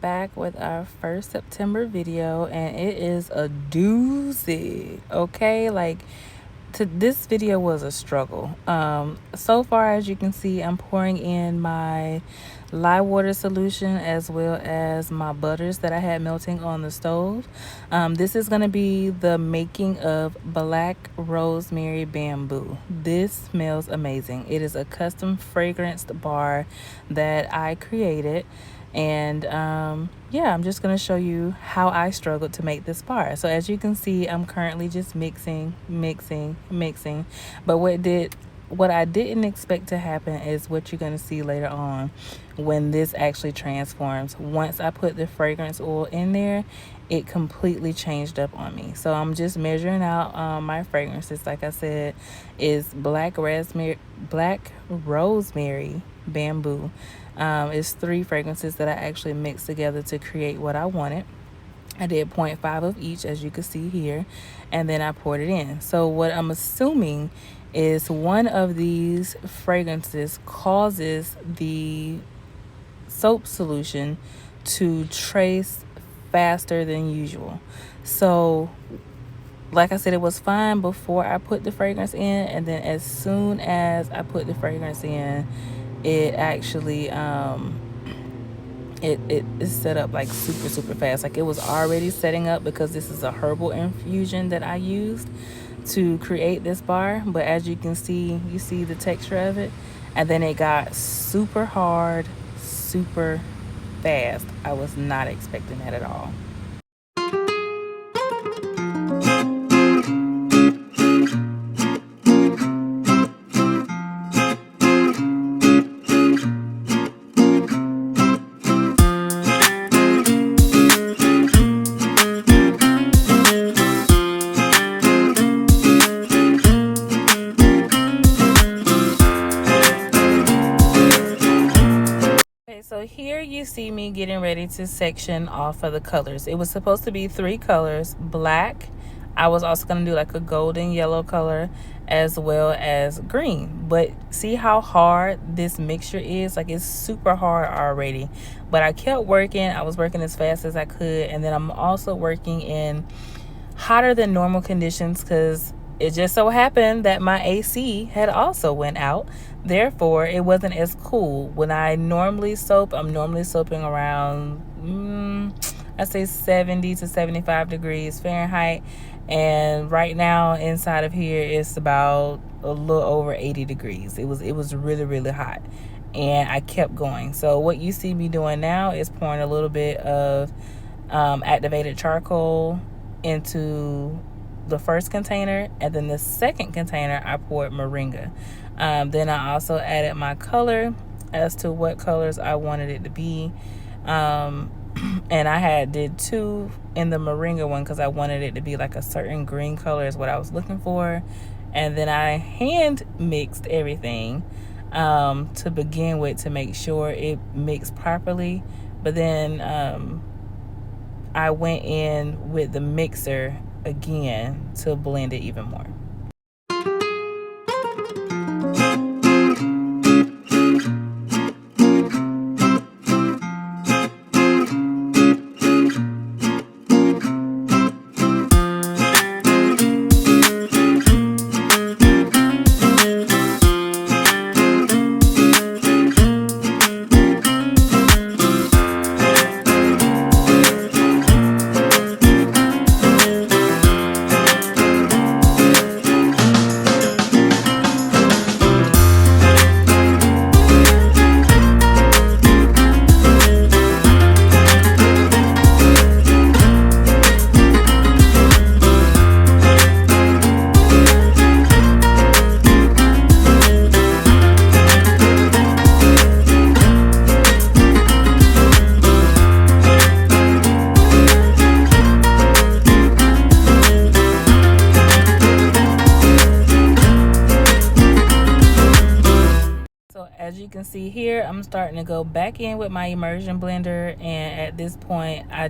back with our first September video, and it is a doozy. Okay, like this video was a struggle. So far, as you can see, I'm pouring in my lye water solution as well as my butters that I had melting on the stove. This is going to be the making of Black Rosemary Bamboo. This smells amazing. It is a custom fragranced bar that I created. And yeah, I'm just going to show you how I struggled to make this bar. So as you can see, I'm currently just mixing. But what I didn't expect to happen is what you're going to see later on when this actually transforms. Once I put the fragrance oil in there, it completely changed up on me. So I'm just measuring out my fragrances. Like I said, is Black Rosemary Bamboo. It's 3 fragrances that I actually mixed together to create what I wanted. I did 0.5 of each, as you can see here, and then I poured it in. So what I'm assuming is one of these fragrances causes the soap solution to trace faster than usual. So like I said, it was fine before I put the fragrance in, and then as soon as I put the fragrance in, it actually it is set up like super fast. Like it was already setting up because this is a herbal infusion that I used to create this bar. But as you can see, you see the texture of it, and then it got super hard super fast. I was not expecting that at all. So here you see me getting ready to section off of the colors. It was supposed to be 3 colors, black. I was also going to do like a golden yellow color as well as green. But see how hard this mixture is? Like it's super hard already. But I kept working. I was working as fast as I could. And then I'm also working in hotter than normal conditions because it just so happened that my AC had also went out. Therefore, it wasn't as cool. When I normally soap, I'm normally soaping around, I say 70 to 75 degrees Fahrenheit. And right now inside of here, it's about a little over 80 degrees. It was really hot. And I kept going. So what you see me doing now is pouring a little bit of activated charcoal into the first container, and then the second container I poured moringa. Then I also added my color as to what colors I wanted it to be, and I did 2 in the moringa one because I wanted it to be like a certain green color is what I was looking for. And then I hand mixed everything to begin with to make sure it mixed properly. But then I went in with the mixer again to blend it even more. As you can see here, I'm starting to go back in with my immersion blender, and at this point I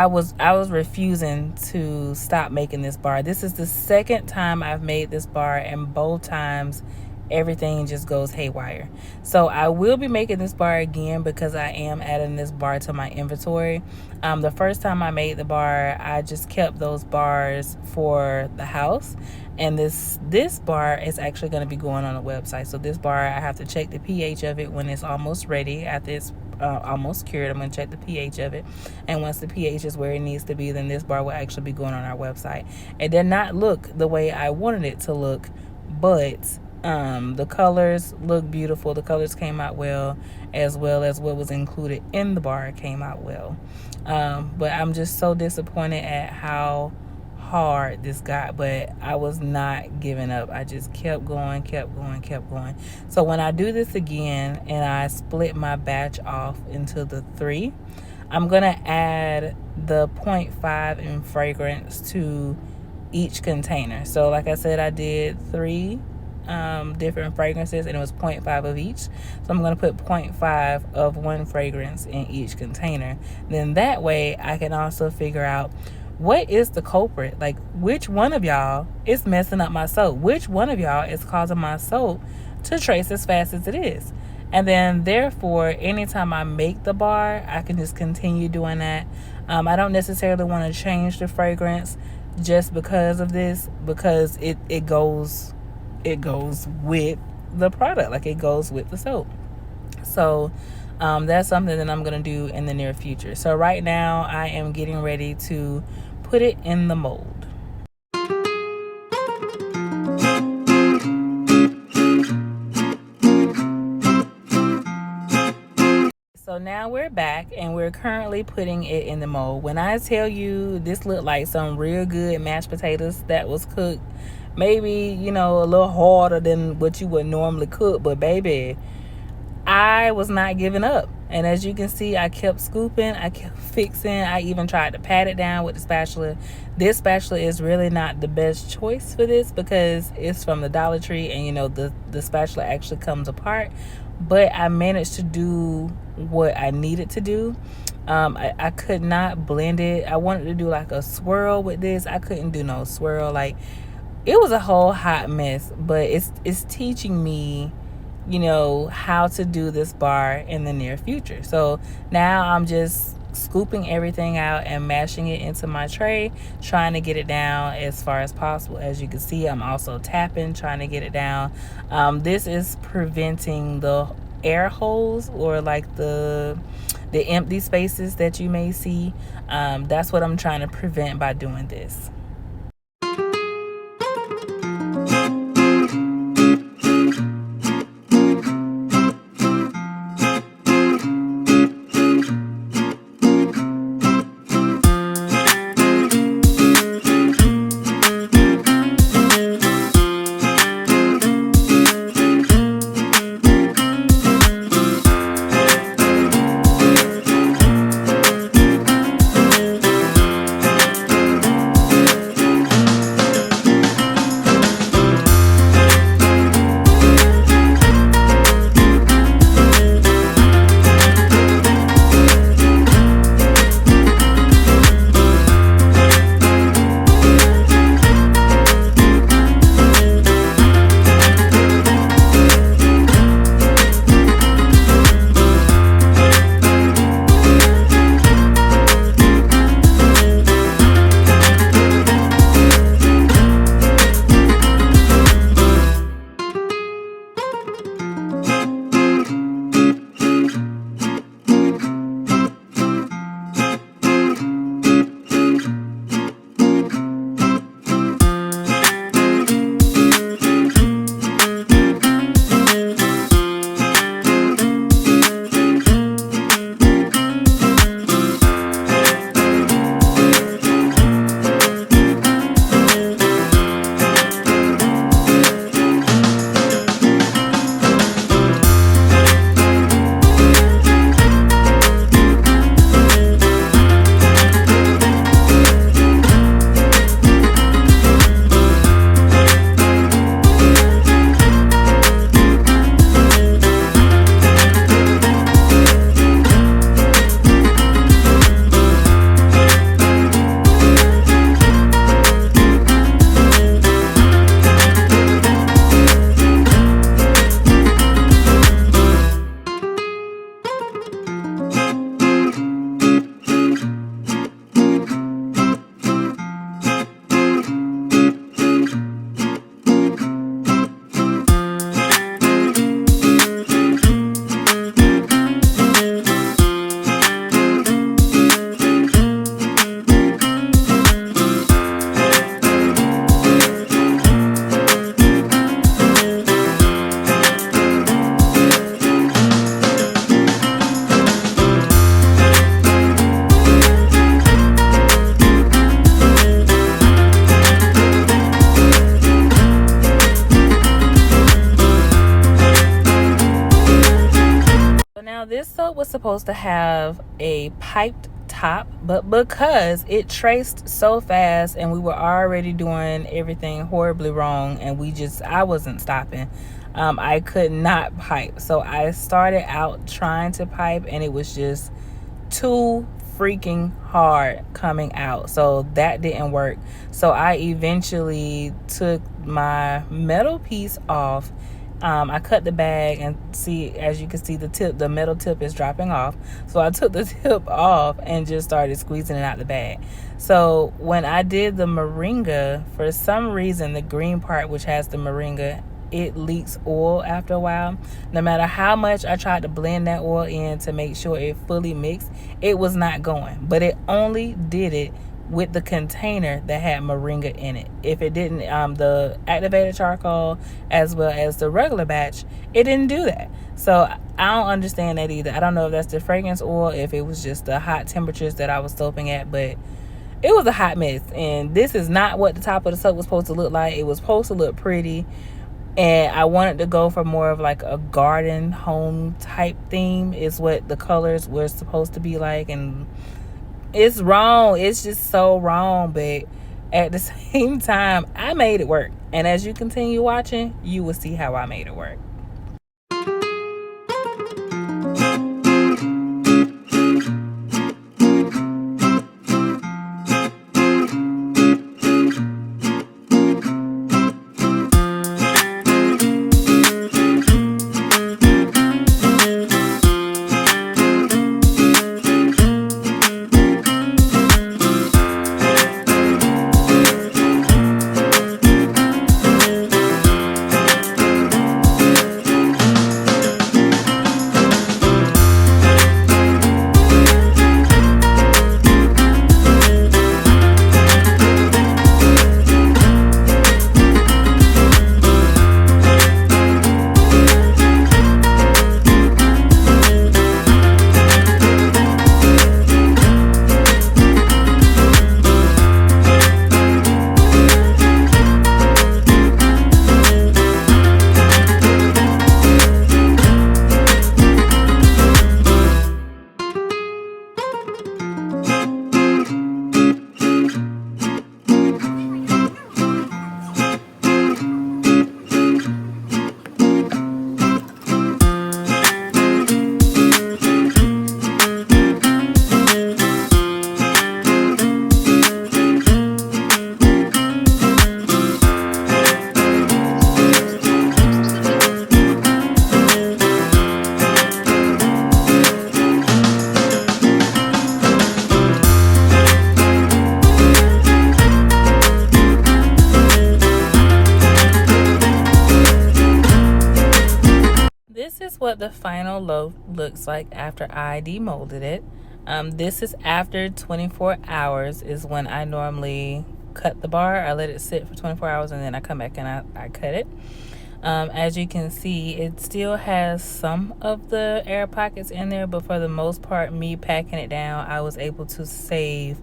was refusing to stop making this bar. This is the second time I've made this bar, and both times everything just goes haywire. So I will be making this bar again because I am adding this bar to my inventory. The first time I made the bar, I just kept those bars for the house, and this bar is actually going to be going on a website. So this bar, I have to check the pH of it when it's almost ready. After it's almost cured, I'm going to check the pH of it, and once the pH is where it needs to be, then this bar will actually be going on our website. It did not look the way I wanted it to look, but the colors look beautiful. The colors came out well as what was included in the bar came out well. But I'm just so disappointed at how hard this got, but I was not giving up. I just kept going. So when I do this again and I split my batch off into the 3, I'm gonna add the 0.5 in fragrance to each container. So like I said, I did 3 different fragrances, and it was 0.5 of each. So I'm going to put 0.5 of one fragrance in each container. Then that way I can also figure out what is the culprit. Like, which one of y'all is messing up my soap? Which one of y'all is causing my soap to trace as fast as it is? And then therefore, anytime I make the bar, I can just continue doing that. I don't necessarily want to change the fragrance just because of this, because it goes with the product, like it goes with the soap. So that's something that I'm going to do in the near future. So right now I am getting ready to put it in the mold. So now we're back and we're currently putting it in the mold. When I tell you this looked like some real good mashed potatoes that was cooked, maybe, a little harder than what you would normally cook, but baby, I was not giving up. And as you can see, I kept scooping, I kept fixing. I even tried to pat it down with the spatula. This spatula is really not the best choice for this because it's from the Dollar Tree, and the spatula actually comes apart. But I managed to do what I needed to do. I could not blend it. I wanted to do like a swirl with this. I couldn't do no swirl. Like, it was a whole hot mess, but it's teaching me, how to do this bar in the near future. So now I'm just scooping everything out and mashing it into my tray, trying to get it down as far as possible. As you can see, I'm also tapping, trying to get it down. This is preventing the air holes, or like the empty spaces that you may see. That's what I'm trying to prevent by doing this. soap was supposed to have a piped top, but because it traced so fast and we were already doing everything horribly wrong, and I wasn't stopping, I could not pipe. So I started out trying to pipe, and it was just too freaking hard coming out, so that didn't work. So I eventually took my metal piece off. I cut the bag, and as you can see, the metal tip is dropping off. So I took the tip off and just started squeezing it out the bag. So when I did the moringa, for some reason, the green part, which has the moringa, it leaks oil after a while. No matter how much I tried to blend that oil in to make sure it fully mixed, it was not going. But it only did it with the container that had moringa in it. If it didn't, the activated charcoal as well as the regular batch, it didn't do that. So I don't understand that either. I don't know if that's the fragrance oil, if it was just the hot temperatures that I was soaping at, but it was a hot mess. And this is not what the top of the soap was supposed to look like. It was supposed to look pretty, and I wanted to go for more of like a garden home type theme is what the colors were supposed to be like. And it's wrong. It's just so wrong. But at the same time, I made it work. And as you continue watching, you will see how I made it work. This is what the final loaf looks like after I demolded it. This is after 24 hours is when I normally cut the bar. I let it sit for 24 hours and then I come back and I cut it. As you can see, it still has some of the air pockets in there, but for the most part, me packing it down, I was able to save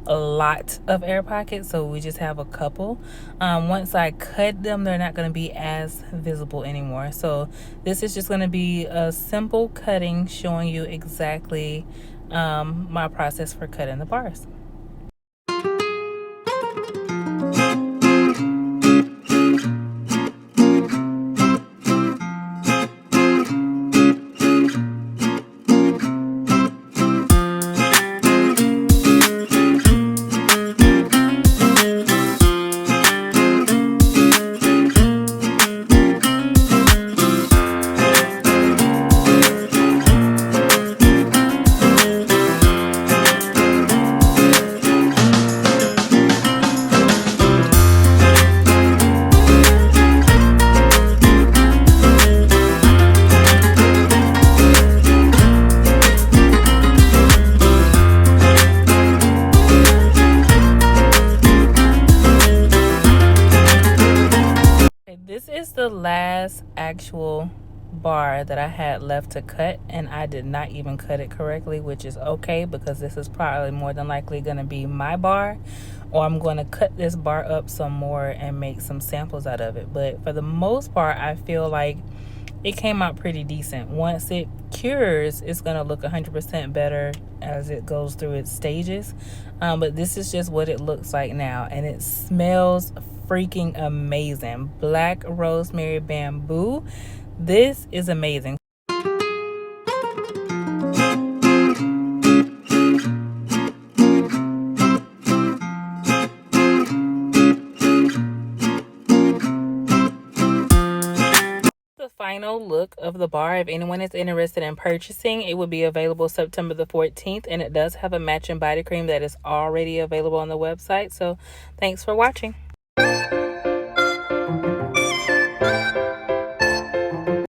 a lot of air pockets, so we just have a couple. Once I cut them, they're not going to be as visible anymore. So this is just going to be a simple cutting showing you exactly my process for cutting the bars. This is the last actual bar that I had left to cut, and I did not even cut it correctly, which is okay because this is probably more than likely going to be my bar, or I'm going to cut this bar up some more and make some samples out of it. But for the most part, I feel like it came out pretty decent. Once it cures, it's going to look 100% better as it goes through its stages. But this is just what it looks like now, and it smells freaking amazing. Black Rosemary Bamboo. This is amazing. Final look of the bar. If anyone is interested in purchasing, it will be available September the 14th, and it does have a matching body cream that is already available on the website. So thanks for watching.